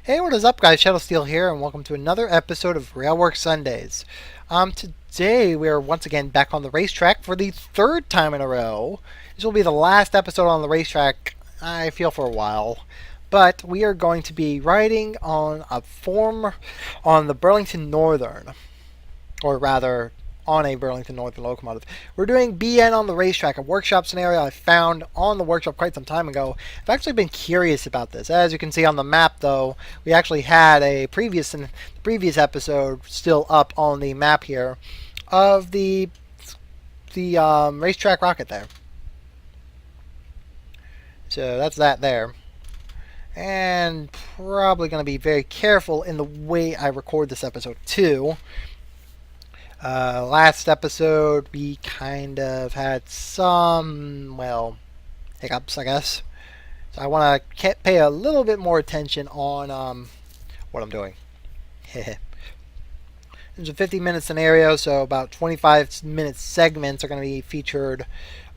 Hey, what is up, guys? Shadow Steel here, and welcome to another episode of Railworks Sundays. Today we are once again back on the racetrack for the third time in a row. This will be the last episode on the racetrack, I feel, for a while. But we are going to be riding on a form on the Burlington Northern, or rather, on a Burlington Northern locomotive. We're doing BN on the racetrack, a workshop scenario I found on the workshop quite some time ago. I've actually been curious about this. As you can see on the map, though, we actually had a previous episode still up on the map here of the racetrack rocket there. So that's that there. And probably going to be very careful in the way I record this episode too. Last episode, we kind of had some, well, hiccups, I guess. So I want to pay a little bit more attention on what I'm doing. It's a 50-minute scenario, so about 25-minute segments are going to be featured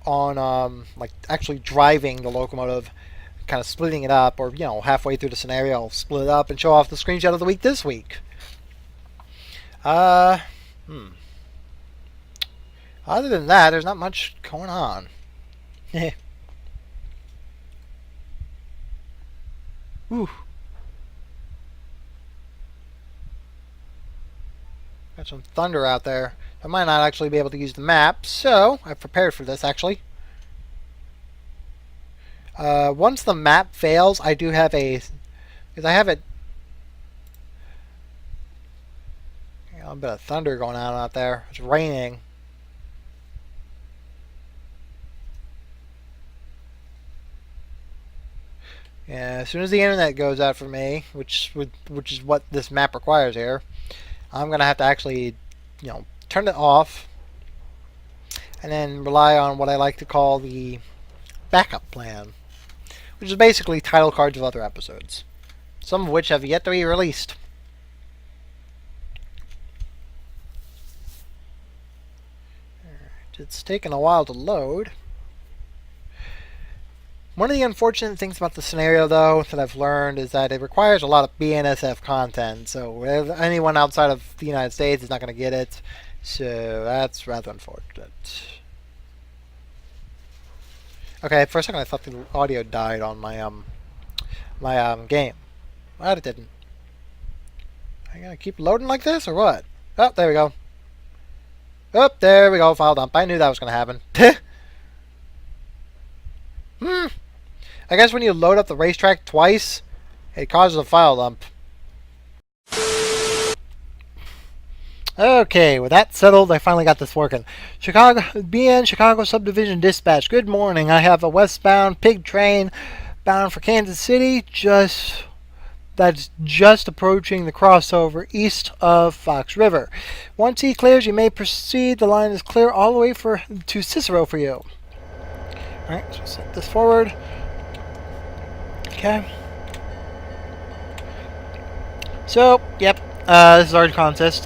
on, like, actually driving the locomotive, kind of splitting it up, or, halfway through the scenario, I'll split it up and show off the screenshot of the week this week. Other than that, there's not much going on. Ooh. Got some thunder out there. I might not actually be able to use the map, so I've prepared for this, actually. Once the map fails, I do have because I have it, a bit of thunder going on out there. It's raining. Yeah, as soon as the internet goes out for me, which is what this map requires here, I'm gonna have to actually, turn it off, and then rely on what I like to call the backup plan, which is basically title cards of other episodes, some of which have yet to be released. It's taken a while to load. One of the unfortunate things about the scenario, though, that I've learned is that it requires a lot of BNSF content. So anyone outside of the United States is not going to get it. So that's rather unfortunate. Okay, for a second I thought the audio died on my game. But it didn't. I gotta keep loading like this or what? Oh, there we go. Oh, there we go. File dump. I knew that was going to happen. I guess when you load up the racetrack twice, it causes a file dump. Okay, with that settled, I finally got this working. Chicago, BN Chicago Subdivision Dispatch. Good morning. I have a westbound pig train bound for Kansas City. That's just approaching the crossover east of Fox River. Once he clears, you may proceed. The line is clear all the way to Cicero for you. Alright, so set this forward. Okay. So, yep, this is our contest.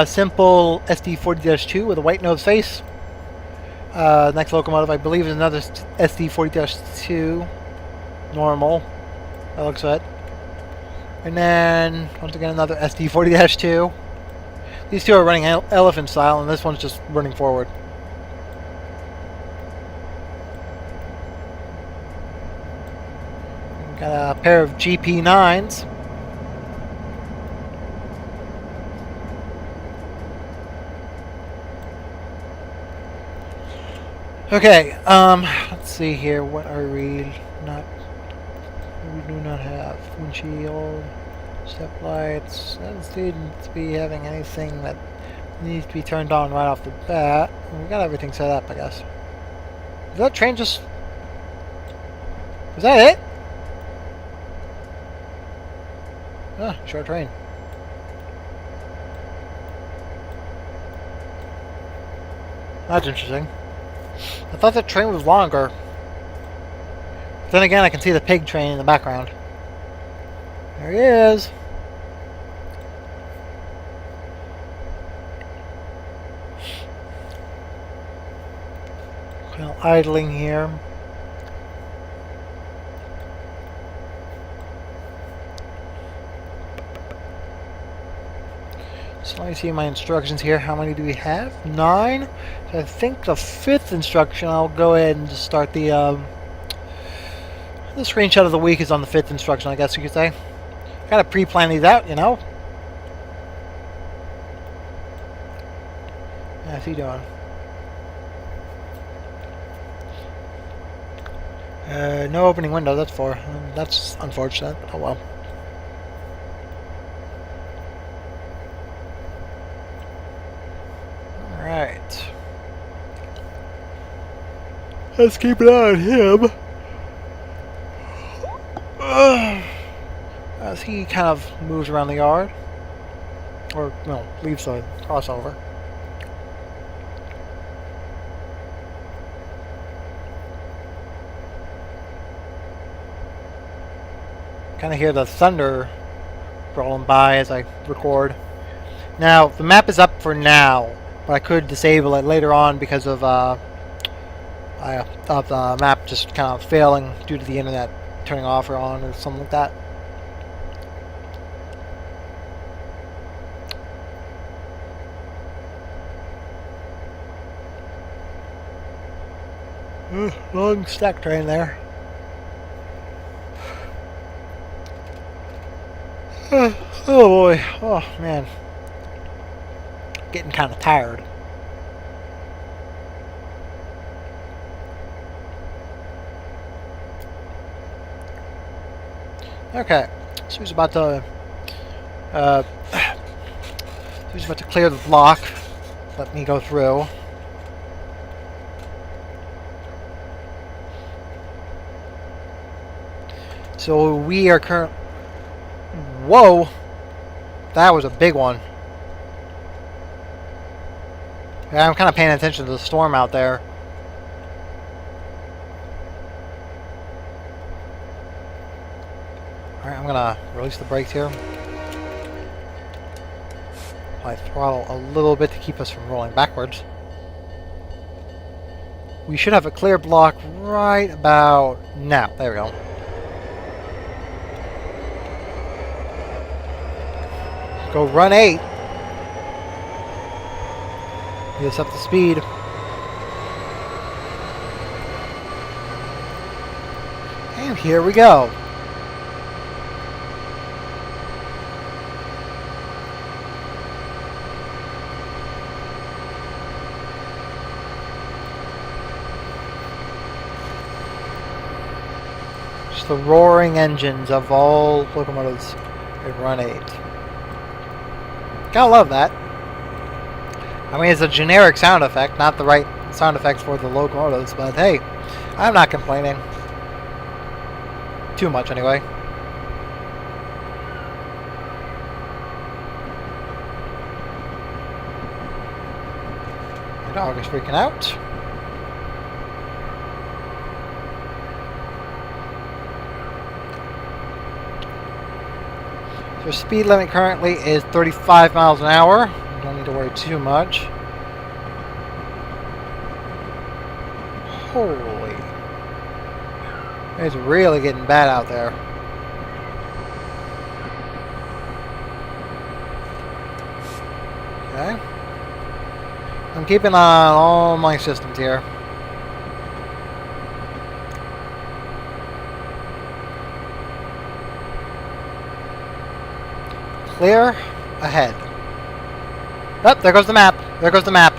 Simple SD40-2 with a white nose face. Next locomotive, I believe, is another SD40-2. Normal. That looks good. And then, once again, another SD40-2. These two are running elephant style, and this one's just running forward. Got a pair of GP9s. Okay, let's see here. What are we not? We do not have windshield, step lights. Doesn't seem to be having anything that needs to be turned on right off the bat. We got everything set up, I guess. Did that train just? Was that it? Ah, short train. That's interesting. I thought the train was longer. Then again, I can see the pig train in the background. There he is. Kind of idling here. So let me see my instructions here. How many do we have? 9. So I think the 5th instruction, I'll go ahead and just start the screenshot of the week is on the 5th instruction, I guess you could say. Gotta pre-plan these out, you know. How's he doing? No opening window, that's for. That's unfortunate, but oh well. Alright. Let's keep an eye on him. As he kind of moves around the yard. Or, no, leaves the crossover. Kind of hear the thunder rolling by as I record. Now, the map is up for now, but I could disable it later on because of the map just kind of failing due to the internet turning off or on or something like that. Long stack train there. Oh boy. Oh man. Getting kind of tired. Okay. So he's about to clear the block. Let me go through. So we are current. Whoa! That was a big one. Yeah, I'm kind of paying attention to the storm out there. Alright, I'm gonna release the brakes here. I throttle a little bit to keep us from rolling backwards. We should have a clear block right about now. There we go. Go run 8. Get us up to speed. And here we go. Just the roaring engines of all locomotives at run 8. Gotta love that. I mean, it's a generic sound effect, not the right sound effects for the locomotives, but hey, I'm not complaining. Too much, anyway. My dog is freaking out. So speed limit currently is 35 miles an hour. You don't need to worry too much. Holy. It's really getting bad out there. Okay. I'm keeping on all my systems here. Clear ahead. Oh, there goes the map. There goes the map.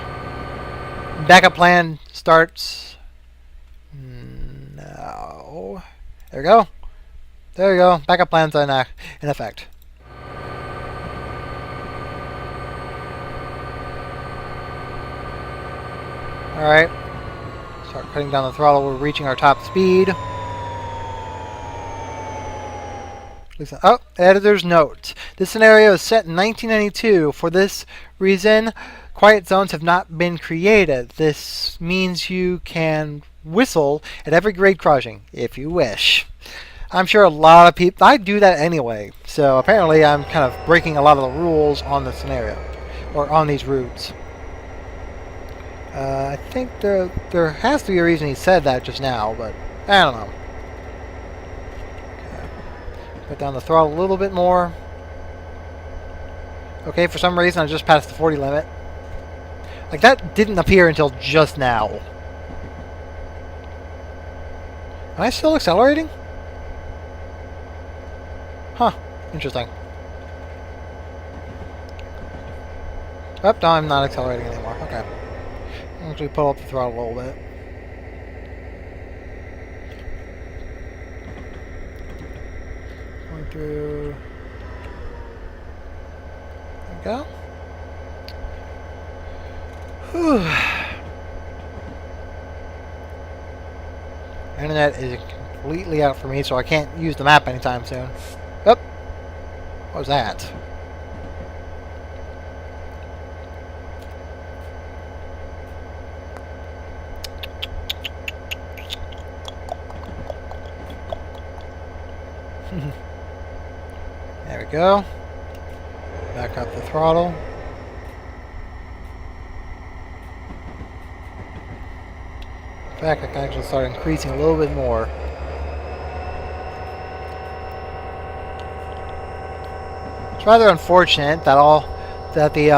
Backup plan starts now. There we go. There we go. Backup plan's in effect. Alright. Start cutting down the throttle. We're reaching our top speed. Oh, editor's note. This scenario is set in 1992. For this reason, quiet zones have not been created. This means you can whistle at every grade crossing, if you wish. I'm sure a lot of people... I do that anyway. So apparently I'm kind of breaking a lot of the rules on the scenario. Or on these routes. I think there has to be a reason he said that just now, but I don't know. Put down the throttle a little bit more. Okay, for some reason I just passed the 40 limit. Like, that didn't appear until just now. Am I still accelerating? Huh. Interesting. Oh, no, I'm not accelerating anymore. Okay. I'll actually pull up the throttle a little bit. Going through... There we go. Whew. Internet is completely out for me, so I can't use the map anytime soon. Oh! What was that? There we go. Back up the throttle. In fact, I can actually start increasing a little bit more. It's rather unfortunate that the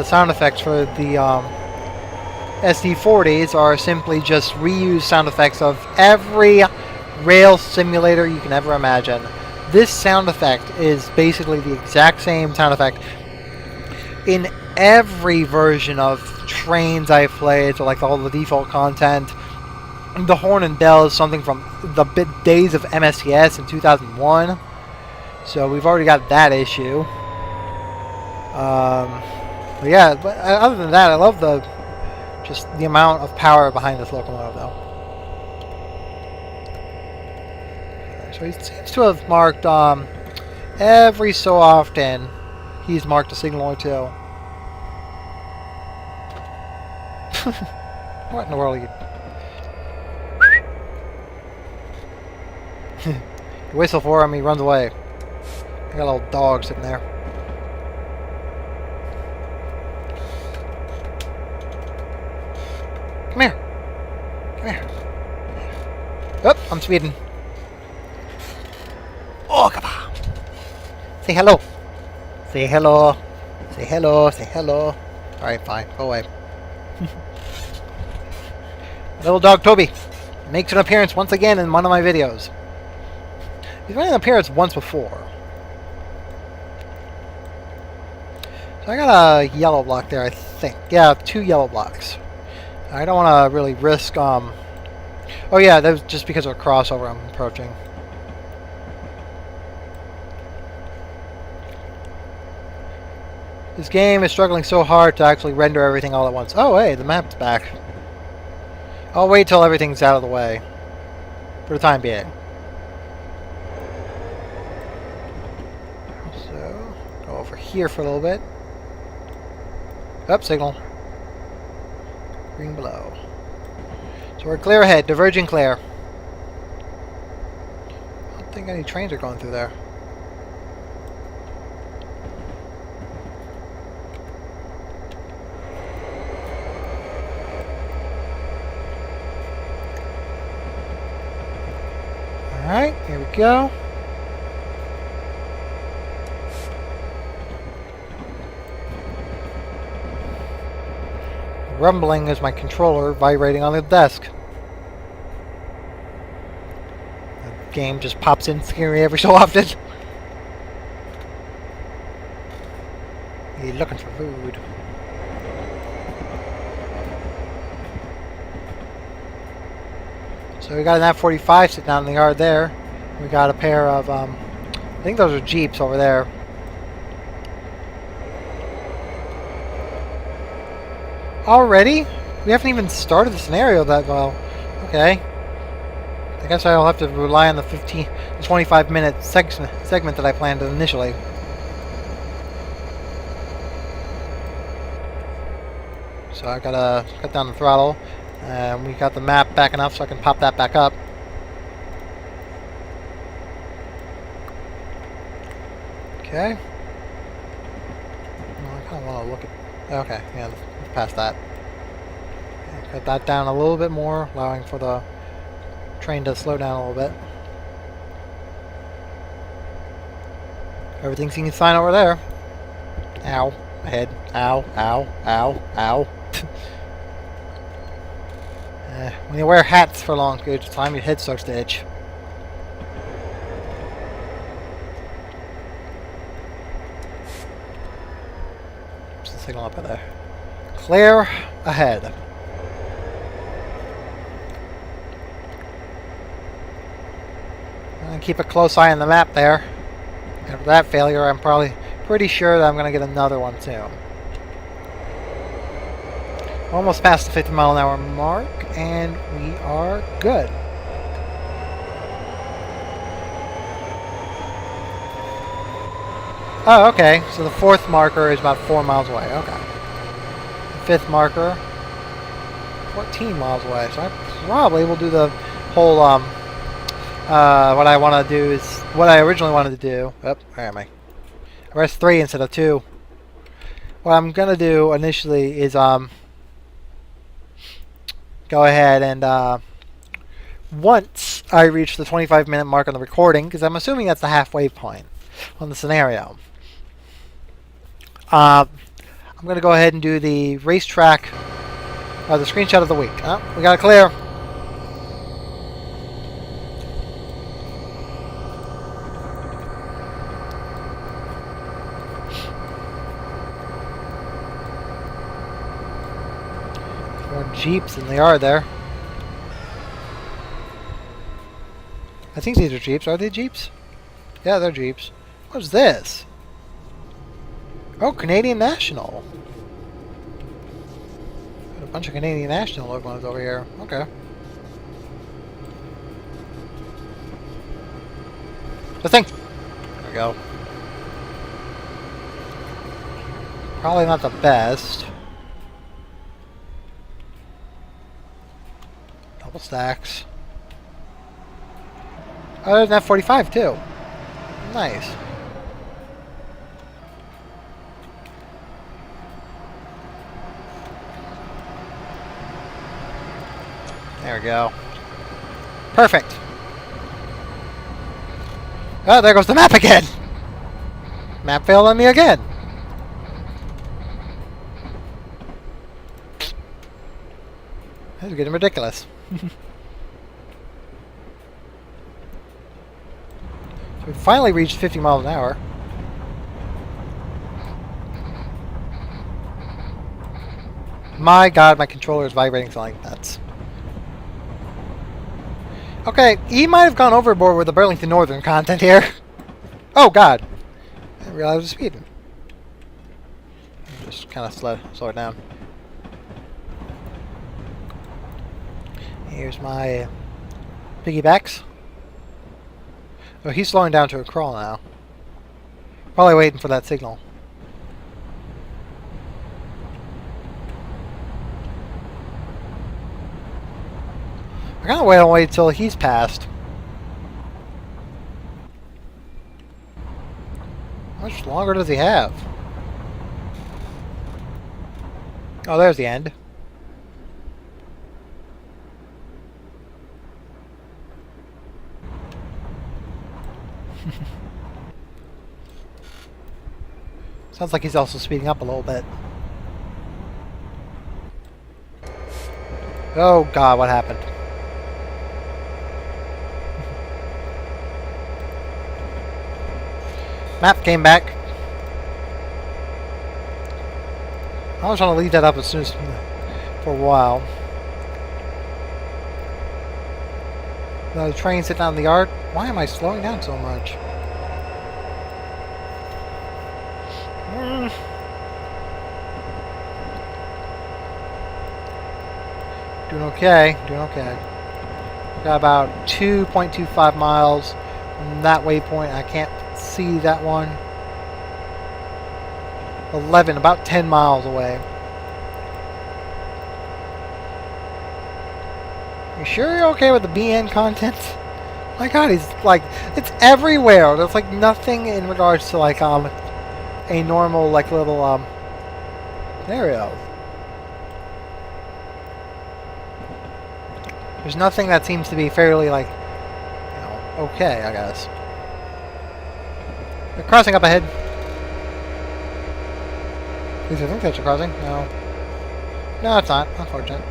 sound effects for the SD40s are simply just reused sound effects of every rail simulator you can ever imagine. This sound effect is basically the exact same sound effect in every version of trains I've played, so like all the default content. The horn and bell is something from the days of MSCS in 2001, so we've already got that issue. But yeah, but other than that, I love just the amount of power behind this locomotive, though. So he seems to have marked every so often. He's marked a signal or two. What in the world are you? You whistle for him, he runs away. I got a little dog sitting there. Come here. Come here. Oh, I'm speeding. Oh, come on. Say hello. Say hello. Say hello. Say hello. Alright, fine. Go away. Little dog Toby makes an appearance once again in one of my videos. He's made an appearance once before. So I got a yellow block there, I think. Yeah, 2 yellow blocks. I don't want to really risk, oh yeah, that was just because of a crossover I'm approaching. This game is struggling so hard to actually render everything all at once. Oh, hey, the map's back. I'll wait till everything's out of the way. For the time being. So, go over here for a little bit. Up, signal. Green below. So we're clear ahead, diverging clear. I don't think any trains are going through there. Alright, here we go. Rumbling is my controller vibrating on the desk. The game just pops in scary every so often. You're looking for food. So we got an F-45 sitting down in the yard there. We got a pair of, I think those are Jeeps over there. Already? We haven't even started the scenario that well. Okay. I guess I'll have to rely on the 25-minute segment that I planned initially. So I gotta cut down the throttle. And we got the map back enough so I can pop that back up. Okay. Well, I kind of want to look at... Okay, yeah, let's past that. Okay, cut that down a little bit more, allowing for the train to slow down a little bit. Everything seems fine over there. Ow. My head. Ow. Ow. Ow. Ow. When you wear hats for long periods of time, your head starts to itch. What's the signal up there? Clear ahead. And keep a close eye on the map there. After that failure, I'm probably pretty sure that I'm going to get another one soon. We're almost past the 50-mile-an-hour mark, and we are good. Oh, okay. So the fourth marker is about 4 miles away. Okay. The fifth marker, 14 miles away. So I probably will do the whole, what I want to do is, what I originally wanted to do. Oh, where am I? Arrest 3 instead of 2. What I'm going to do initially is, go ahead and, once I reach the 25-minute mark on the recording, because I'm assuming that's the halfway point on the scenario, I'm going to go ahead and do the racetrack, the screenshot of the week. Oh, we got it clear. More Jeeps than they are there. I think these are Jeeps. Are they Jeeps? Yeah, they're Jeeps. What's this? Oh, Canadian National. Got a bunch of Canadian National ones over here. Okay. The thing. There we go. Probably not the best. Double stacks. Oh, there's an F-45 too. Nice. There we go. Perfect. Oh, there goes the map again. Map failed on me again. This is getting ridiculous. So we finally reached 50 miles an hour. My god, my controller is vibrating like nuts. Okay, he might have gone overboard with the Burlington Northern content here. Oh god. I didn't realize I was speeding. Just kind of slow it down. Here's my piggybacks. Oh, he's slowing down to a crawl now. Probably waiting for that signal. I kind of wait till he's passed. How much longer does he have? Oh, there's the end. Sounds like he's also speeding up a little bit. Oh god, what happened? Map came back. I was trying to leave that up as soon as for a while. The train sitting out in the yard. Why am I slowing down so much? Doing okay. Doing okay. Got about 2.25 miles from that waypoint. I can't see that one. 11, about 10 miles away. You sure you're okay with the BN content? My god, he's like, it's everywhere. There's like nothing in regards to like a normal like little scenario. There's nothing that seems to be fairly like, you know, okay, I guess. They're crossing up ahead. At least I think that's a crossing. No. No, it's not. Unfortunate.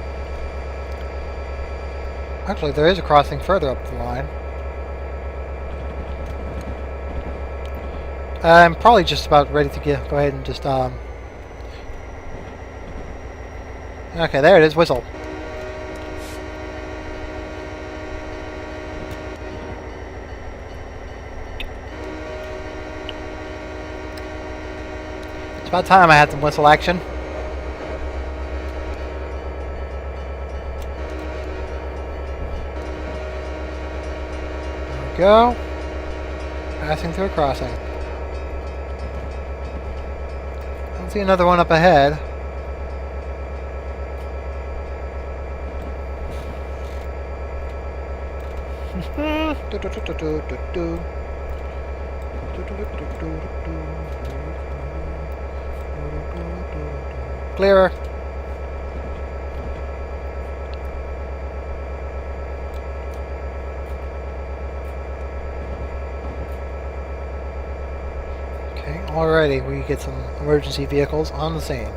Actually, there is a crossing further up the line. I'm probably just about ready to go ahead and just, Okay, there it is. Whistle. It's about time I had some whistle action. There we go. Passing through a crossing. I don't see another one up ahead. Clearer. Okay, already we get some emergency vehicles on the scene.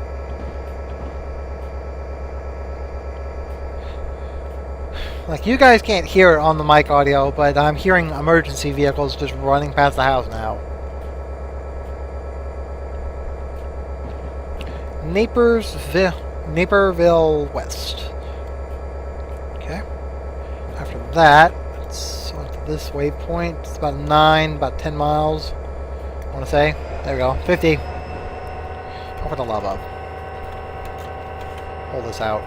Like, you guys can't hear it on the mic audio, but I'm hearing emergency vehicles just running past the house now. Naperville West. Okay. After that, it's on to this waypoint. It's about 10 miles. I want to say. There we go. 50. Oh, for the love of. Hold this out.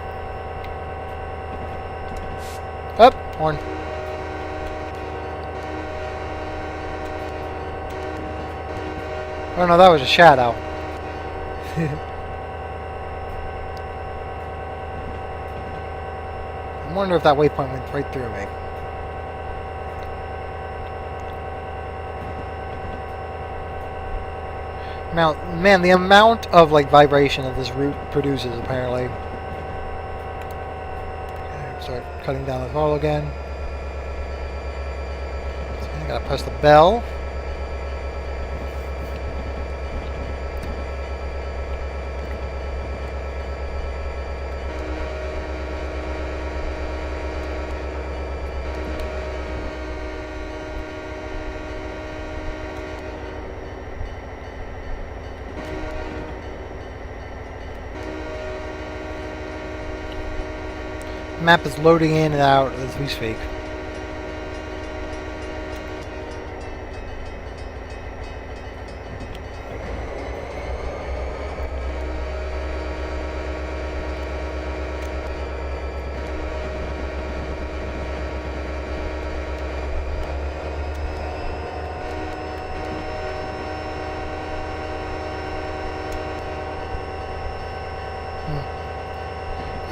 Up. Horn. Oh no, that was a shadow. I wonder if that waypoint went right through me. Now, man, the amount of like vibration that this route produces, apparently. Okay, start cutting down the throttle again. So I gotta press the bell. Map is loading in and out as we speak.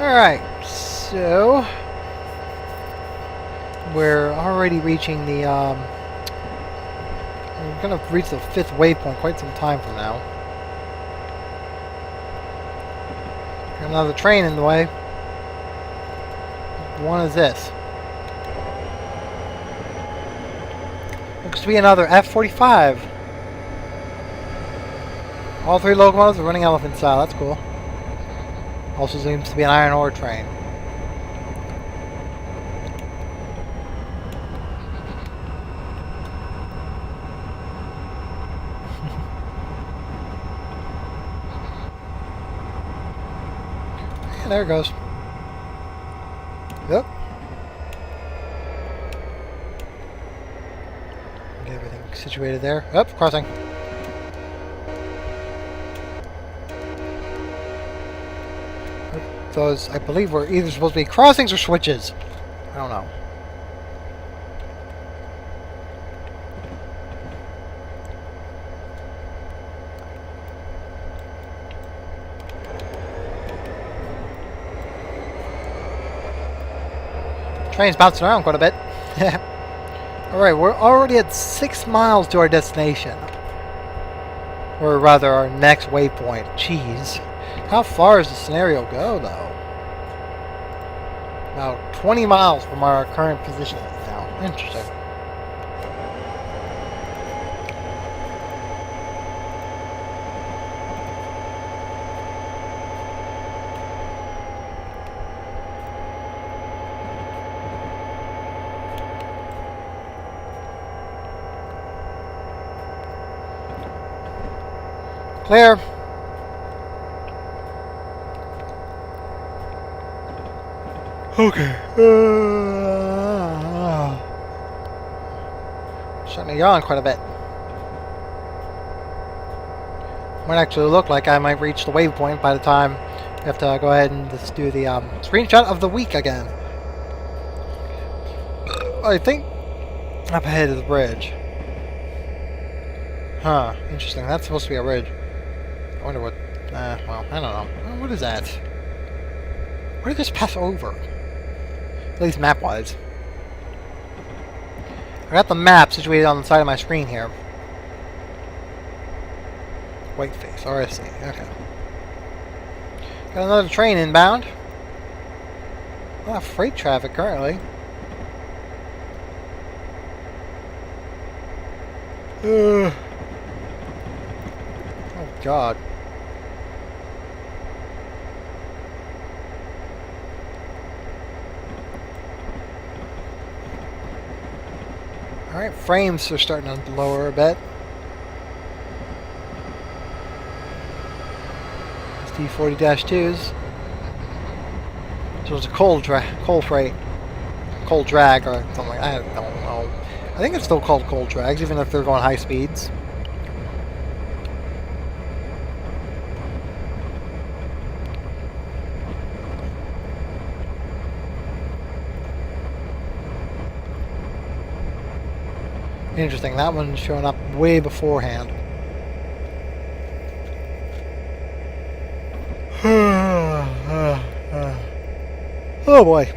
Alright, so we're already reaching the we're gonna reach the 5th waypoint quite some time from now. Got another train in the way. What one is this? Looks to be another F-45. All 3 locomotives are running elephant style, that's cool. Also seems to be an iron ore train. Yeah, there it goes. Yep. Get everything situated there. Up, crossing. Those, I believe, were either supposed to be crossings or switches. I don't know. Train's bouncing around quite a bit. Alright, we're already at 6 miles to our destination. Or rather, our next waypoint. Jeez. How far does the scenario go, though? About 20 miles from our current position now. Interesting. Clear. Okay. Starting to yawn quite a bit. Might actually look like I might reach the waypoint by the time we have to go ahead and just do the screenshot of the week again. I think up ahead is the bridge. Huh, interesting. That's supposed to be a ridge. I wonder what... well, I don't know. What is that? What did this pass over? At least map-wise. I got the map situated on the side of my screen here. Whiteface, RSC, okay. Got another train inbound. A lot of freight traffic currently. Oh God. Alright, frames are starting to lower a bit. D40-2s. So it's a coal freight. Coal drag or something like that. I don't know. I think it's still called coal drags, even if they're going high speeds. Interesting, that one's showing up way beforehand. Oh boy.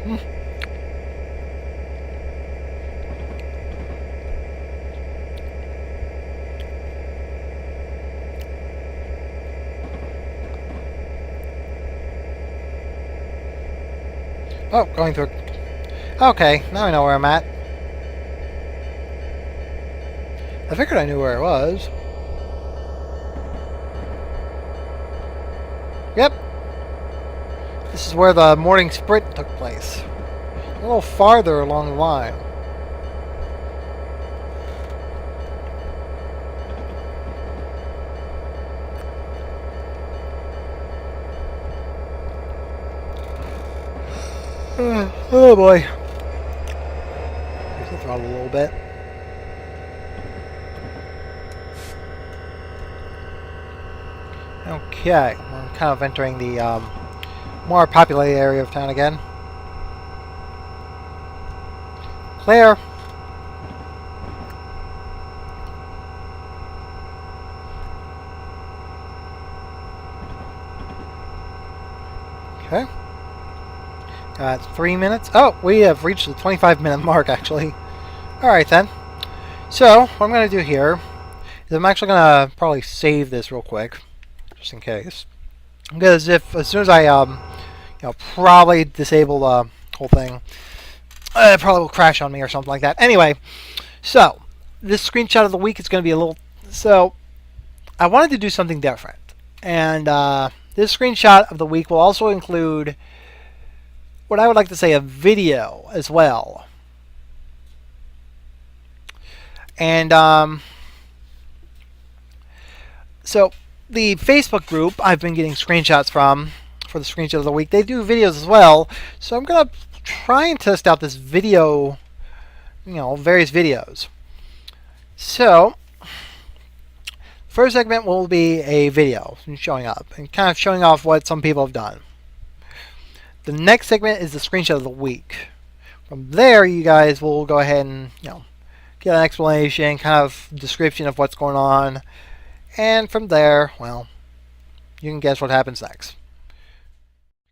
Oh, going through. Okay, now I know where I'm at. I figured I knew where it was. Yep. This is where the morning sprint took place. A little farther along the line. Oh boy. Raise the throttle a little bit. Okay, I'm kind of entering the more populated area of town again. Clear. Okay. Got 3 minutes. Oh, we have reached the 25-minute mark, actually. Alright then. So, what I'm going to do here is I'm actually going to probably save this real quick, just in case. Because if, as soon as I, probably disable the whole thing, it probably will crash on me or something like that. Anyway, so, this screenshot of the week is going to be a little... So, I wanted to do something different. And, this screenshot of the week will also include what I would like to say a video as well. And so the Facebook group I've been getting screenshots from for the screenshot of the week, they do videos as well. So I'm going to try and test out this video, various videos. So first segment will be a video showing up and kind of showing off what some people have done. The next segment is the screenshot of the week. From there, you guys will go ahead and, get an explanation, kind of description of what's going on. And from there, well, you can guess what happens next.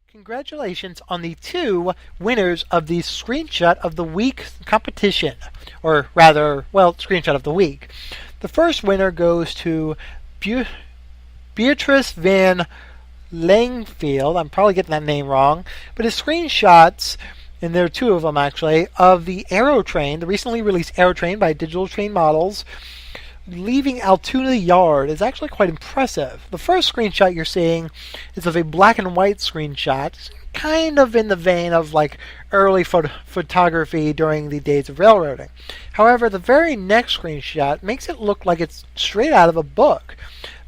Congratulations on the 2 winners of the screenshot of the week competition. Or rather, screenshot of the week. The first winner goes to Beatrice Van Langfield. I'm probably getting that name wrong, but his screenshots, and there are 2 of them actually, of the Aero Train, the recently released Aero Train by Digital Train Models, leaving Altoona Yard is actually quite impressive. The first screenshot you're seeing is of a black and white screenshot, kind of in the vein of like early photography during the days of railroading. However, the very next screenshot makes it look like it's straight out of a book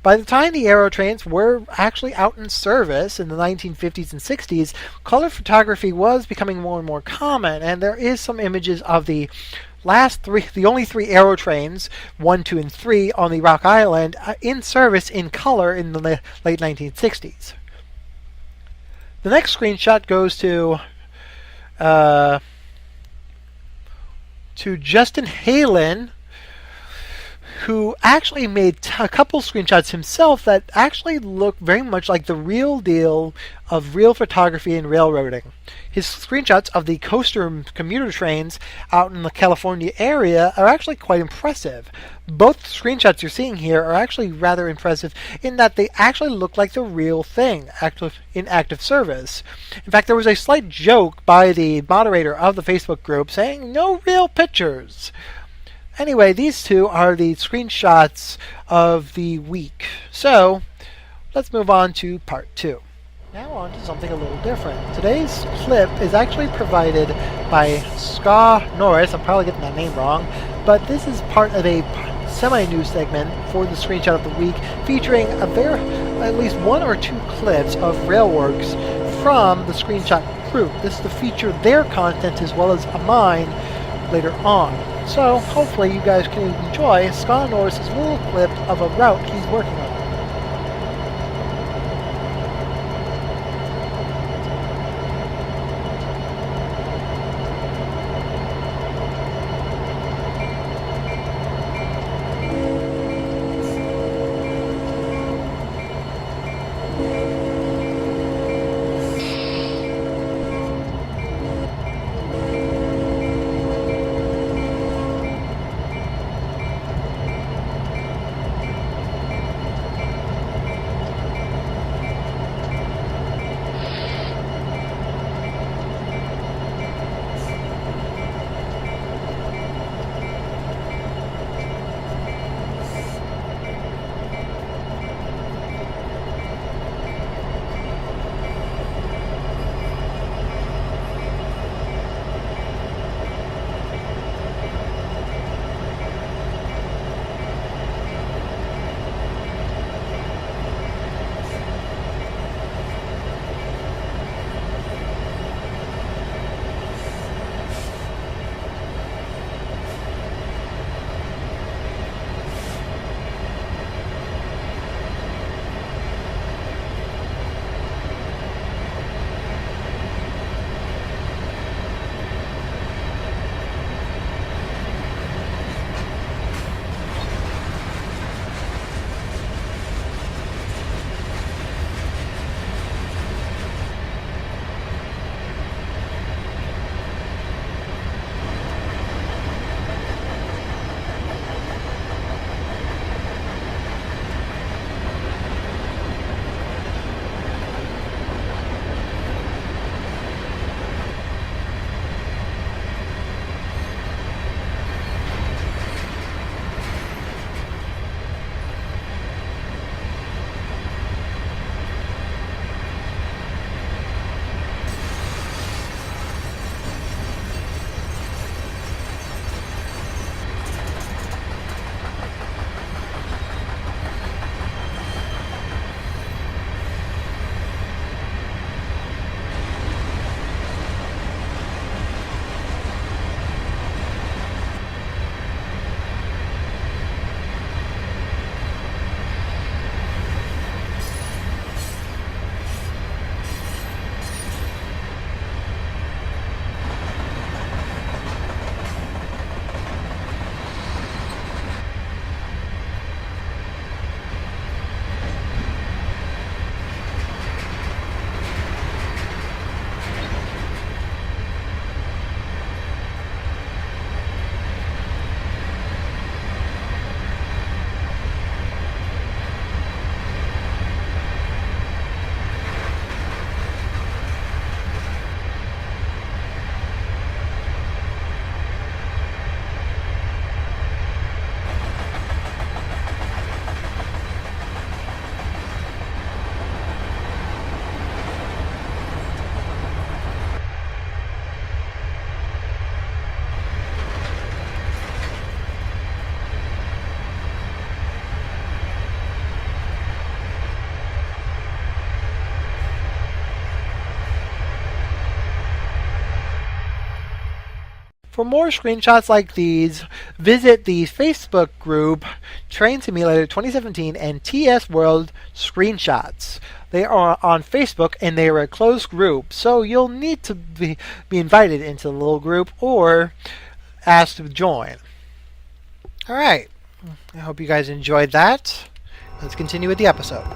By the time the aero trains were actually out in service in the 1950s and 60s, color photography was becoming more and more common, and there is some images of the only three aero trains, 1, 2, and 3, on the Rock Island in service in color in the late 1960s. The next screenshot goes to Justin Halen, who actually made a couple screenshots himself that actually look very much like the real deal of real photography and railroading. His screenshots of the coaster commuter trains out in the California area are actually quite impressive. Both screenshots you're seeing here are actually rather impressive in that they actually look like the real thing in active service. In fact, there was a slight joke by the moderator of the Facebook group saying, "No real pictures." Anyway, these two are the screenshots of the week. So, let's move on to part 2. Now on to something a little different. Today's clip is actually provided by Ska Norris. I'm probably getting that name wrong, but this is part of a semi-news segment for the screenshot of the week, featuring at least 1 or 2 clips of Railworks from the screenshot group. This is to feature their content as well as mine later on. So hopefully you guys can enjoy Scott Norris's little clip of a route he's working on. For more screenshots like these, visit the Facebook group Train Simulator 2017 and TS World Screenshots. They are on Facebook and they are a closed group, so you'll need to be invited into the little group or asked to join. Alright, I hope you guys enjoyed that. Let's continue with the episode.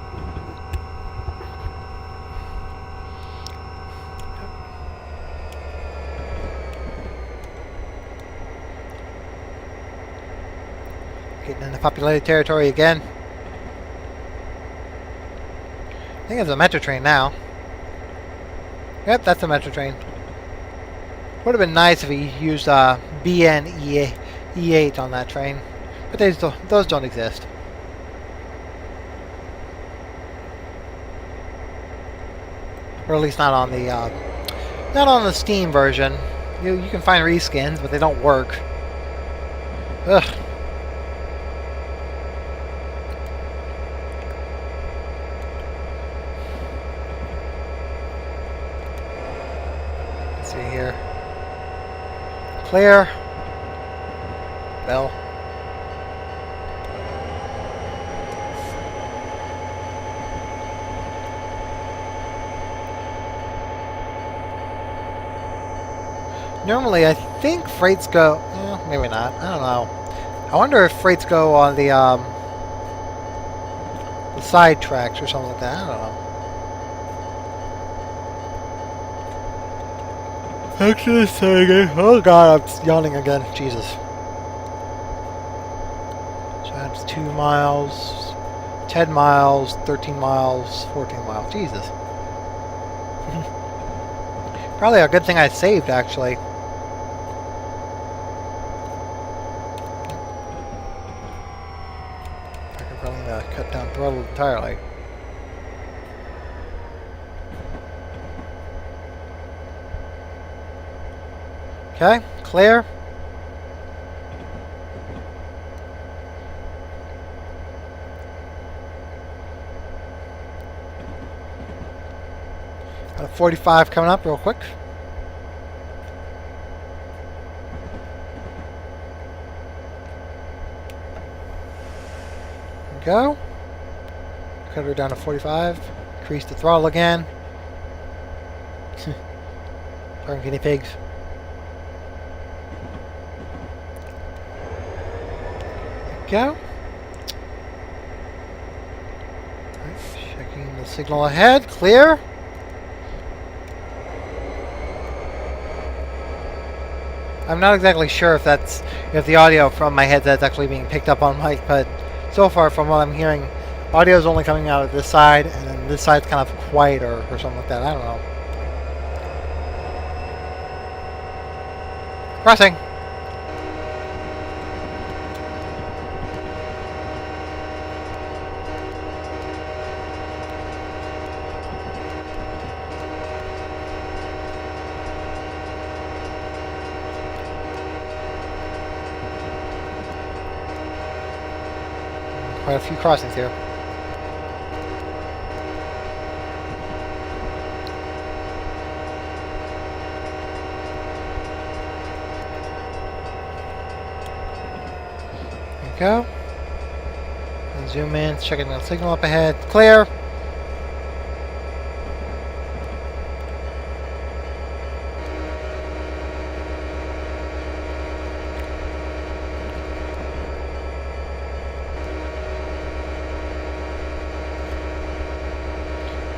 Getting into populated territory again. I think it's a metro train now. Yep, that's a metro train. Would have been nice if he used BN E8 on that train, but those don't exist. Or at least not on the Steam version. You can find reskins, but they don't work. Ugh. Let's see here. Clear. Bell. Normally, I think freights go. Maybe not. I don't know. I wonder if freights go on the side tracks or something like that. I don't know. Actually, saying it. Oh god, I'm yawning again. Jesus. So that's 2 miles, 10 miles, 13 miles, 14 miles. Jesus. Probably a good thing I saved, actually. I could probably cut down throttle entirely. Okay, clear. Got a 45 coming up real quick. There we go. Cut her down to 45. Increase the throttle again. Sorry, guinea pigs. Go. Right, checking the signal ahead. Clear. I'm not exactly sure if the audio from my headset's actually being picked up on mic, but so far from what I'm hearing, audio is only coming out of this side, and then this side's kind of quieter or something like that. I don't know. Crossing. Quite a few crossings here. There we go. And zoom in, checking the signal up ahead. Clear.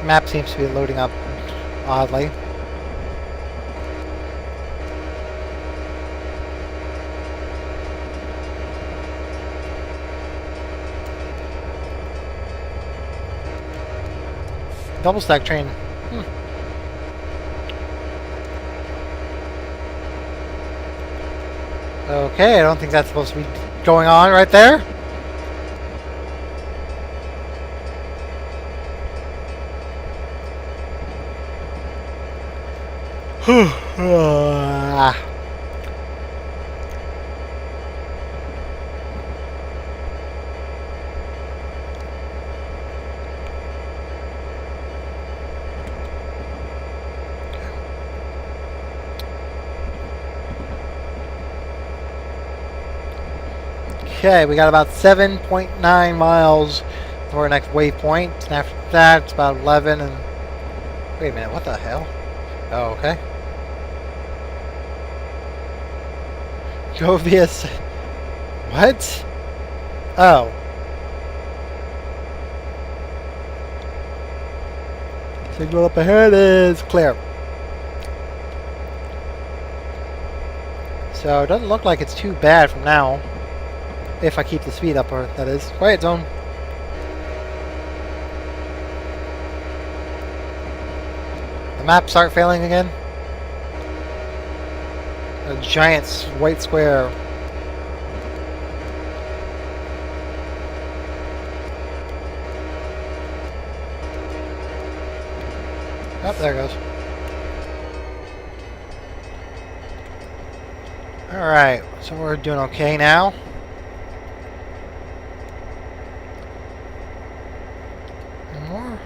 Map seems to be loading up oddly. Double stack train. Okay, I don't think that's supposed to be going on right there. Okay, we got about 7.9 miles for our next waypoint. And after that, it's about 11 and... Wait a minute, what the hell? Oh, okay. Go via... What? Oh. Signal up ahead is clear. So it doesn't look like it's too bad from now. If I keep the speed up, or that is. Quiet zone. The map start failing again. A giant white square. Oh, there it goes. Alright, so we're doing okay now. One more?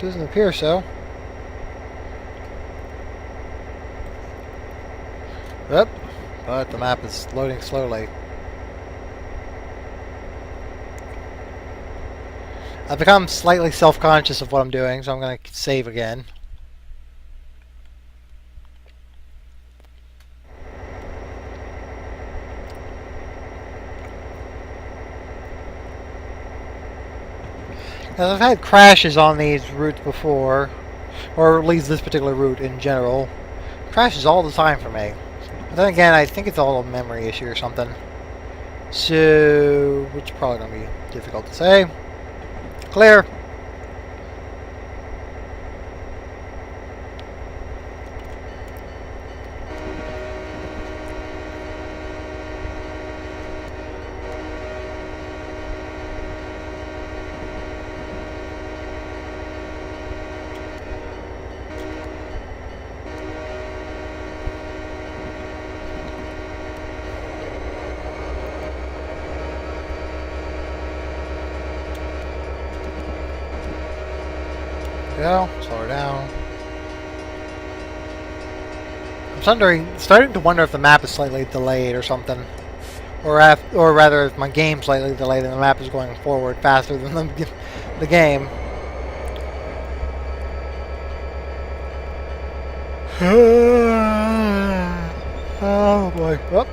Doesn't appear so. Yep, but the map is loading slowly. I've become slightly self-conscious of what I'm doing, so I'm going to save again. Now, I've had crashes on these routes before, or at least this particular route in general. Crashes all the time for me. But then again, I think it's all a memory issue or something. So, which is probably going to be difficult to say. Clear. Go. Slow her down. I'm starting to wonder if the map is slightly delayed or something. Or rather, if my game's slightly delayed and the map is going forward faster than the game. Oh boy. Whoop.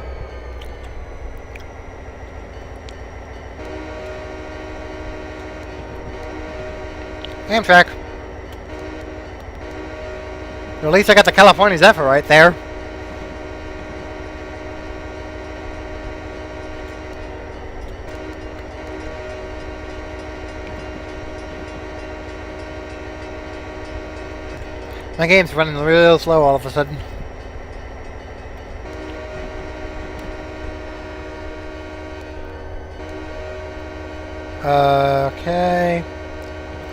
Amtrak. At least I got the California Zephyr right there. My game's running real slow all of a sudden. Okay.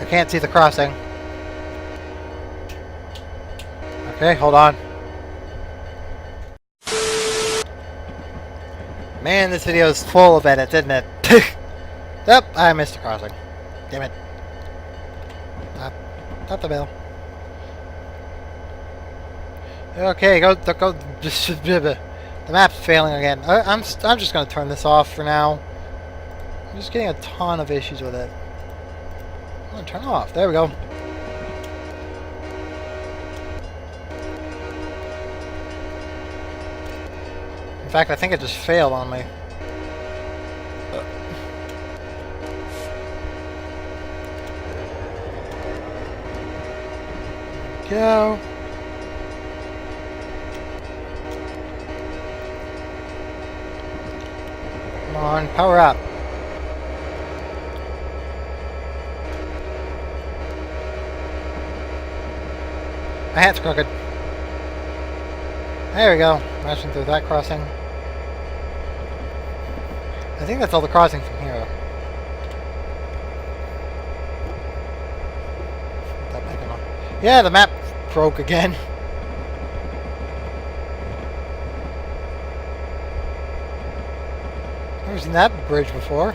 I can't see the crossing. Okay, hold on. Man, this video is full of edits, isn't it? Yep, I missed the crossing. Damn it. Stop the bell. Okay, go. The map's failing again. I'm just gonna turn this off for now. I'm just getting a ton of issues with it. I'm gonna turn it off. There we go. In fact, I think it just failed on me. Go. Come on, power up. My hat's crooked. There we go. Mashing through that crossing. I think that's all the crossing from here. Yeah, the map broke again. Never seen that bridge before.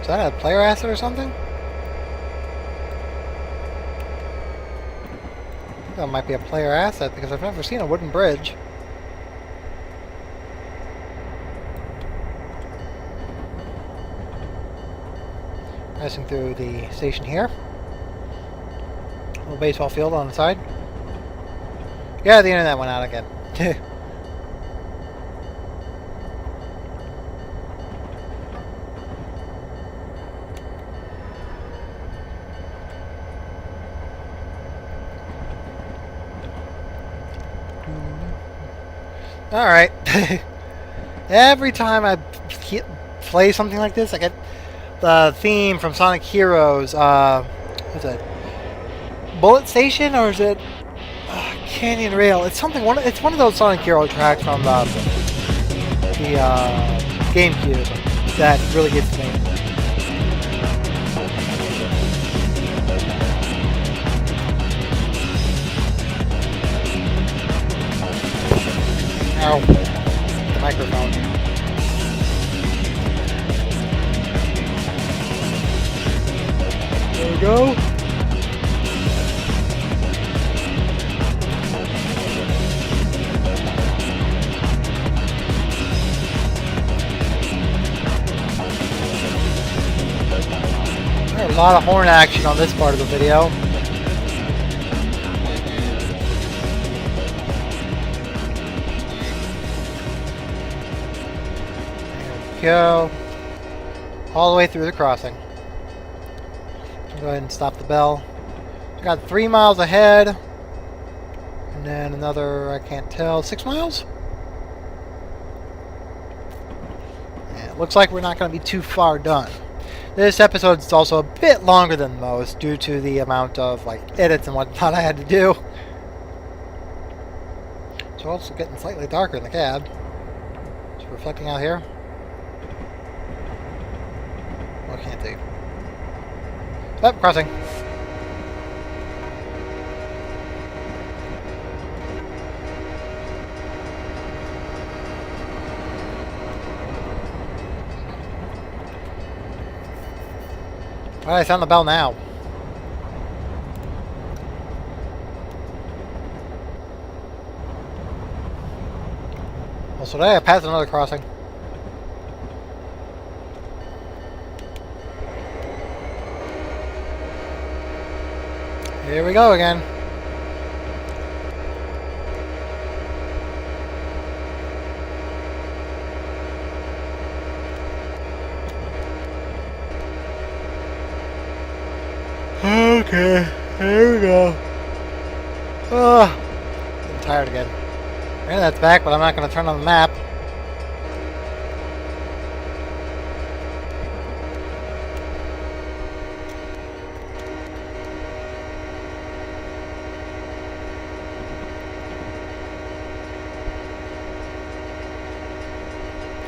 Is that a player asset or something? I think that might be a player asset because I've never seen a wooden bridge. Passing through the station here. Little baseball field on the side. Yeah, the internet went out again. Alright. Every time I play something like this, I get the theme from Sonic Heroes. What's that? Bullet Station, or is it Canyon Rail? It's something. It's one of those Sonic Hero tracks from the GameCube that really gets me. Ow. The microphone. There we go. There's a lot of horn action on this part of the video. Go all the way through the crossing. Go ahead and stop the bell. I got 3 miles ahead, and then another, I can't tell, 6 miles? Yeah, it looks like we're not going to be too far done. This episode is also a bit longer than most due to the amount of edits and whatnot I had to do. It's also getting slightly darker in the cab. It's reflecting out here. I can't see. Oh, crossing. Why did I sound the bell now? Also, today I passed another crossing. Here we go again. Okay, here we go. I'm tired again. Maybe that's back, but I'm not going to turn on the map.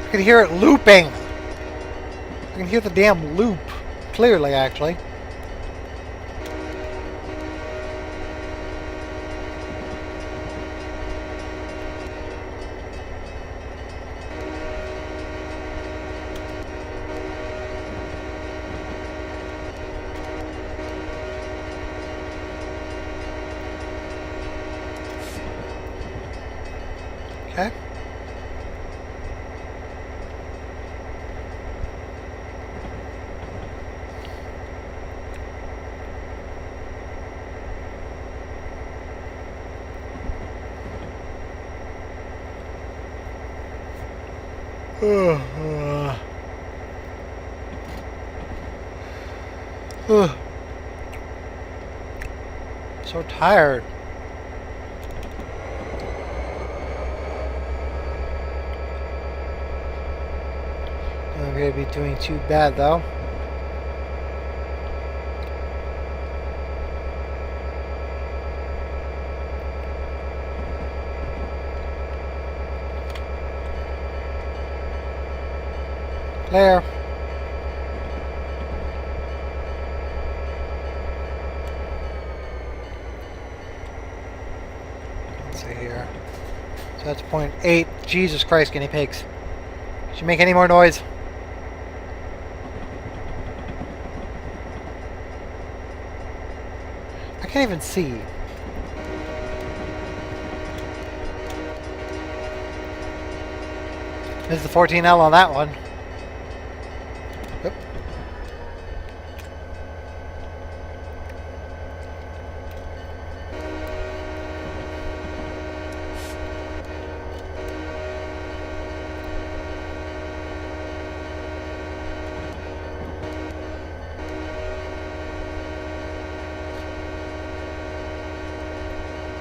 I can hear it looping. I can hear the damn loop clearly, actually. Okay. So tired. Not going to be doing too bad though. There. Let's see here. So that's 0.8. Jesus Christ, guinea pigs. Should you make any more noise? I can't even see. There's the 14L on that one. Yep.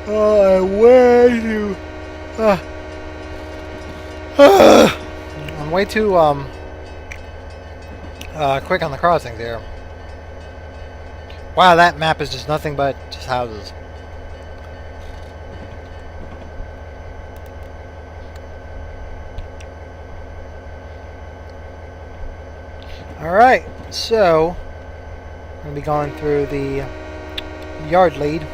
Oh, I'm way too. I'm way too quick on the crossings here. Wow, that map is just nothing but just houses. Alright, so I'm going to be going through the yard lead.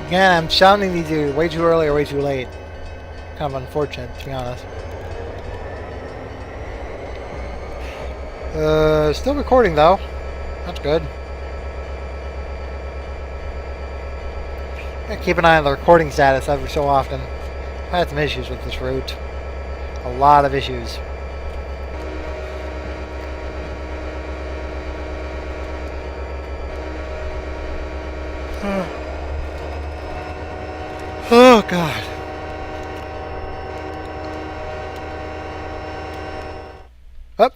Again, I'm shouting these either way too early or way too late. Kind of unfortunate, to be honest. Still recording though. That's good. I keep an eye on the recording status every so often. I've had some issues with this route. A lot of issues. Oh God. Up.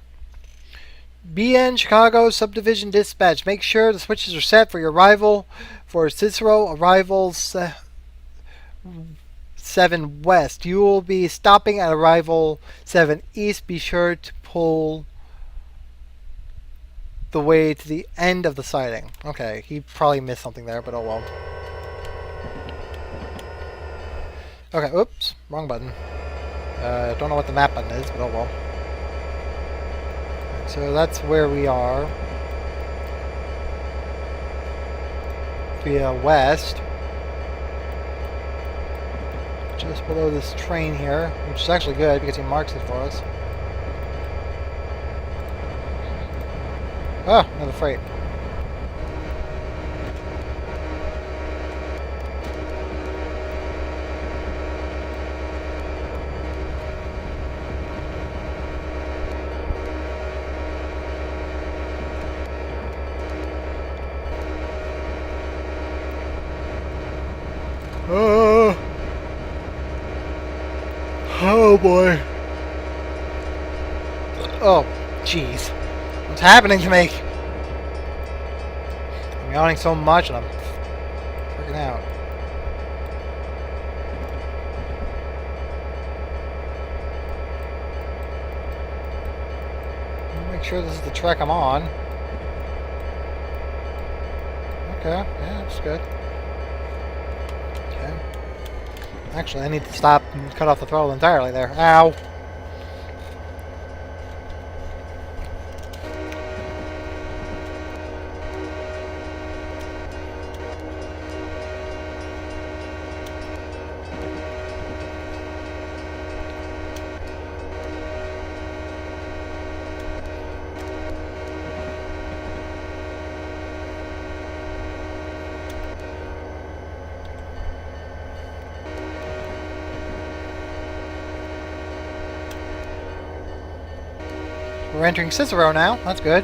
BN Chicago Subdivision Dispatch. Make sure the switches are set for your arrival for Cicero arrivals 7 West. You will be stopping at arrival 7 East. Be sure to pull the way to the end of the siding. Okay, he probably missed something there, but oh well. Okay, oops, wrong button. Don't know what the map button is, but oh well. So that's where we are. Via west. Just below this train here, which is actually good because he marks it for us. Ah, another freight. Oh boy. Oh, jeez. What's happening to me? I'm yawning so much and I'm freaking out. Make sure this is the track I'm on. Okay, yeah, that's good. Okay. Actually, I need to stop and cut off the throttle entirely there. Ow! We're entering Cicero now. That's good.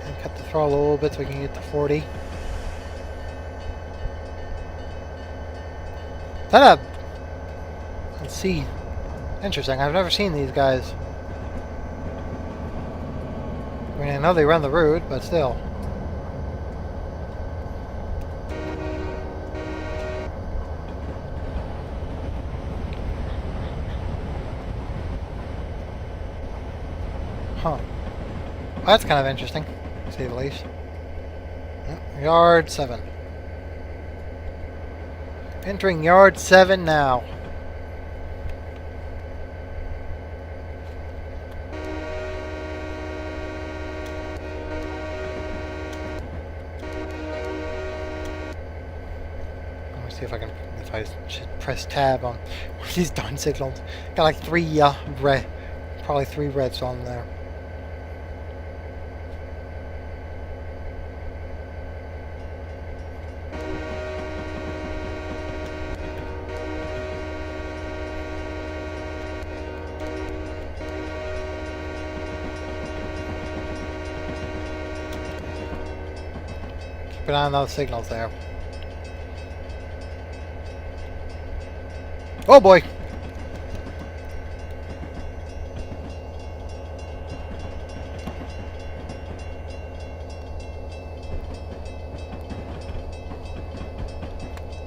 And cut the throttle a little bit so we can get to 40. Is that a... Let's see. Interesting. I've never seen these guys. I mean, I know they run the route, but still. Huh. Well, that's kind of interesting, to say the least. Yep, yard 7. Entering yard 7 now. See if I should press tab on one of these darn signals. Got like 3 red, probably 3 reds on there. keeping on those signals there. Oh boy!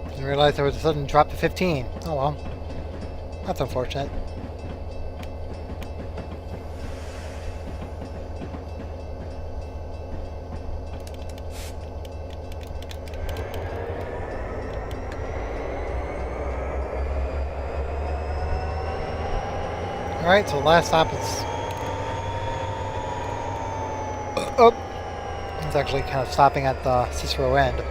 Didn't realize there was a sudden drop to 15. Oh well. That's unfortunate. Alright, so the last stop is... Oh! It's actually kind of stopping at the Cicero end.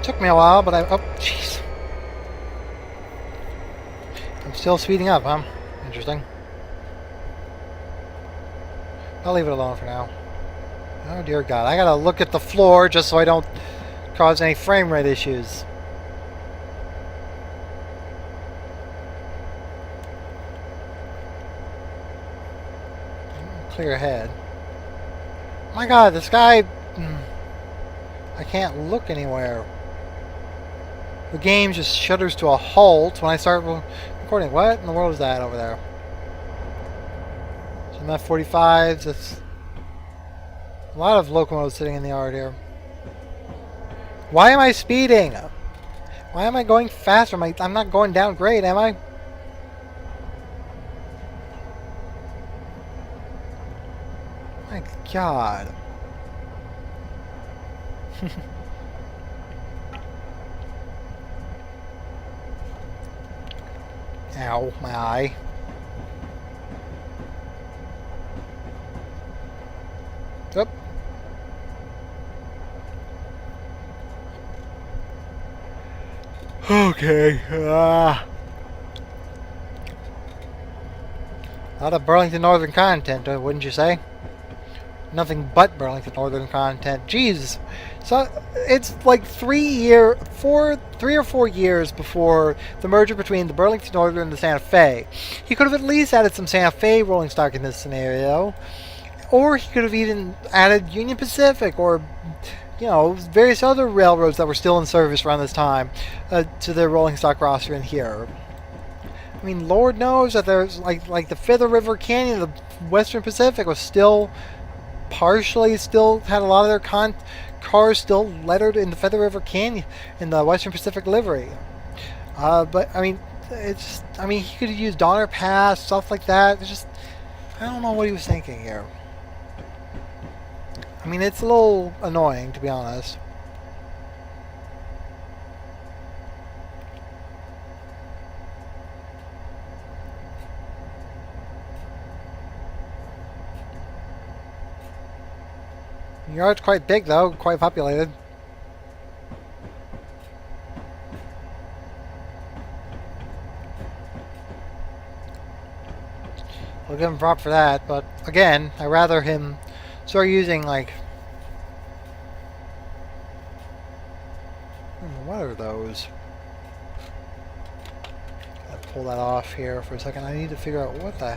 Took me a while, but oh, jeez. I'm still speeding up, huh? Interesting. I'll leave it alone for now. Oh dear God, I gotta look at the floor just so I don't cause any frame rate issues. Clear ahead. My God, this guy... I can't look anywhere. The game just shudders to a halt when I start recording. What in the world is that over there? Some F-45s. That's a lot of locomotives sitting in the yard here. Why am I speeding? Why am I going faster? I'm not going down great, am I? My God. Ow, my eye. Oop. Okay. A lot of Burlington Northern content, wouldn't you say? Nothing but Burlington Northern content. Jeez. So it's like 3 or 4 years before the merger between the Burlington Northern and the Santa Fe. He could have at least added some Santa Fe rolling stock in this scenario. Or he could have even added Union Pacific or, you know, various other railroads that were still in service around this time to their rolling stock roster in here. I mean, Lord knows that there's like the Feather River Canyon, the Western Pacific was still partially had a lot of their cars still lettered in the Feather River Canyon in the Western Pacific livery. But I mean, he could have used Donner Pass, stuff like that. It's just, I don't know what he was thinking here. I mean, it's a little annoying, to be honest. The yard's quite big, though, quite populated. I'll give him prop for that, but again, I'd rather him start using, like... what are those? Gotta pull that off here for a second. I need to figure out what the...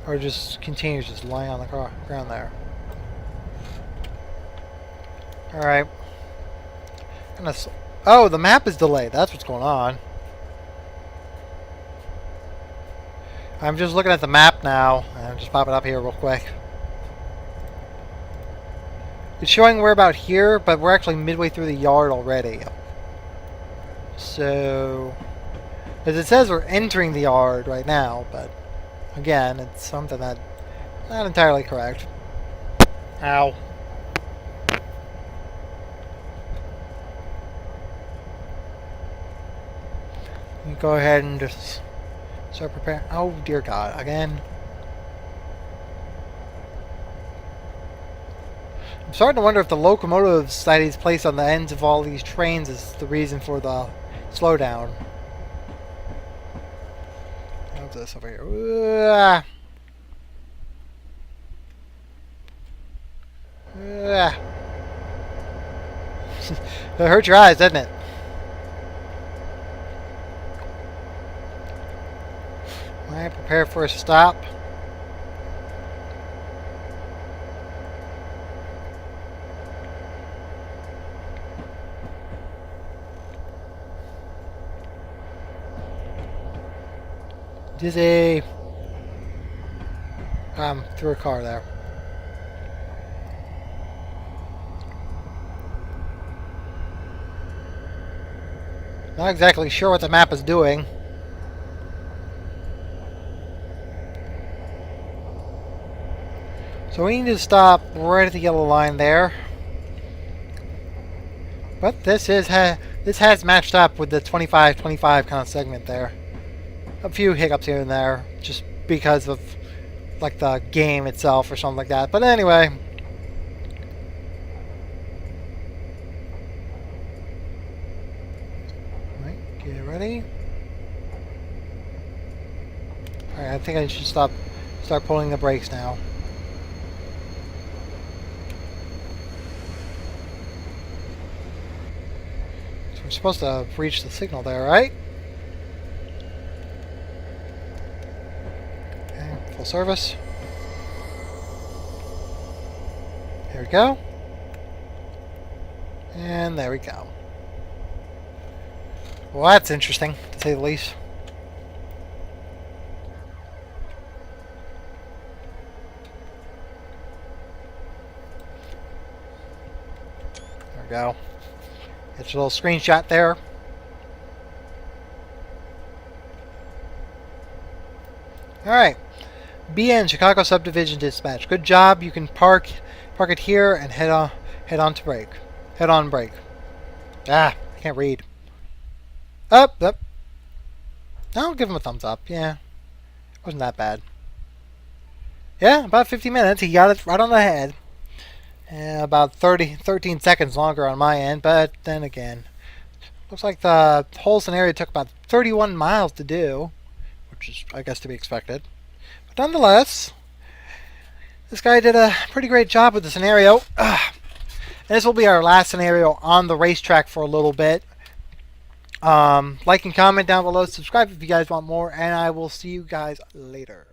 or just continues just lying on the ground there. Alright. Oh, the map is delayed. That's what's going on. I'm just looking at the map now. I'm just popping up here real quick. It's showing we're about here, but we're actually midway through the yard already. So... as it says we're entering the yard right now, but... again, it's something that's not entirely correct. Ow. You go ahead and just start preparing. Oh, dear God. Again. I'm starting to wonder if the locomotives that he's placed on the ends of all these trains is the reason for the slowdown. What's this over here? It hurt your eyes, doesn't it? Alright, prepare for a stop. Dizzy. Through a car there. Not exactly sure what the map is doing. So we need to stop right at the yellow line there. But this has matched up with the 25-25 kind of segment there. A few hiccups here and there, just because of like the game itself or something like that. But anyway. Alright, get ready. Alright, I think I should start pulling the brakes now. So we're supposed to reach the signal there, right? Full service. There we go. And there we go. Well, that's interesting, to say the least. There we go. It's a little screenshot there. Alright. BN Chicago Subdivision Dispatch. Good job. You can park it here and head on to break. Head on break. I can't read. Up. I'll give him a thumbs up. Yeah. Wasn't that bad. Yeah, about 50 minutes. He got it right on the head. About 13 seconds longer on my end, but then again, looks like the whole scenario took about 31 miles to do, which is, I guess, to be expected. But nonetheless, this guy did a pretty great job with the scenario. And this will be our last scenario on the racetrack for a little bit. Like and comment down below. Subscribe if you guys want more. And I will see you guys later.